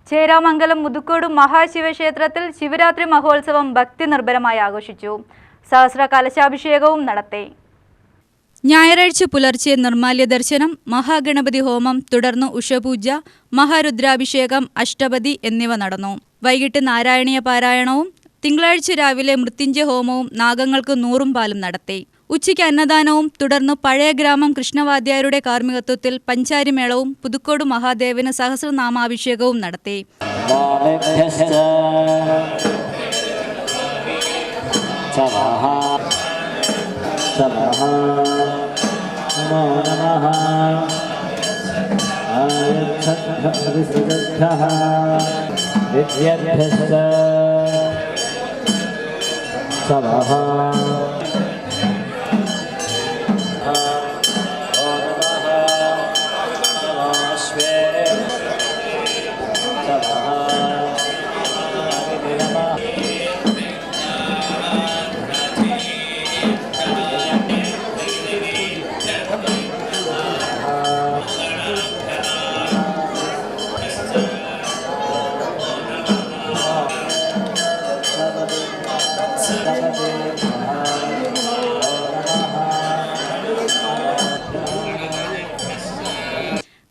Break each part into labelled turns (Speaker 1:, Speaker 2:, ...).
Speaker 1: ചേരാമംഗലം മുതുക്കോട് മഹാശിവക്ഷേത്രത്തിൽ ശിവരാത്രി മഹോത്സവം ഭക്തി നിർഭരമായി ആഘോഷിച്ചു. സഹസ്ര കലശാഭിഷേകവും നടത്തി. ഞായറാഴ്ച പുലർച്ചെ നിർമ്മാല്യ ദർശനം, മഹാഗണപതി ഹോമം, തുടർന്ന് ഉഷപൂജ, മഹാരുദ്രാഭിഷേകം, അഷ്ടപതി എന്നിവ നടന്നു. വൈകിട്ട് നാരായണീയ പാരായണവും തിങ്കളാഴ്ച രാവിലെ മൃത്യുഞ്ജയ ഹോമവും നാഗങ്ങൾക്ക് 100 പാലും നടത്തി. ഉച്ചയ്ക്ക് അന്നദാനവും തുടർന്ന് പഴയ ഗ്രാമം കൃഷ്ണവാദ്യാരുടെ കാർമ്മികത്വത്തിൽ പഞ്ചാരിമേളവും പുതുക്കോട് മഹാദേവന് സഹസ്രനാമാഭിഷേകവും നടത്തി.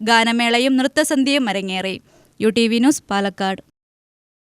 Speaker 1: ഗാനമേളയും നൃത്തസന്ധ്യയും അരങ്ങേറി. UTV news, Palakkad.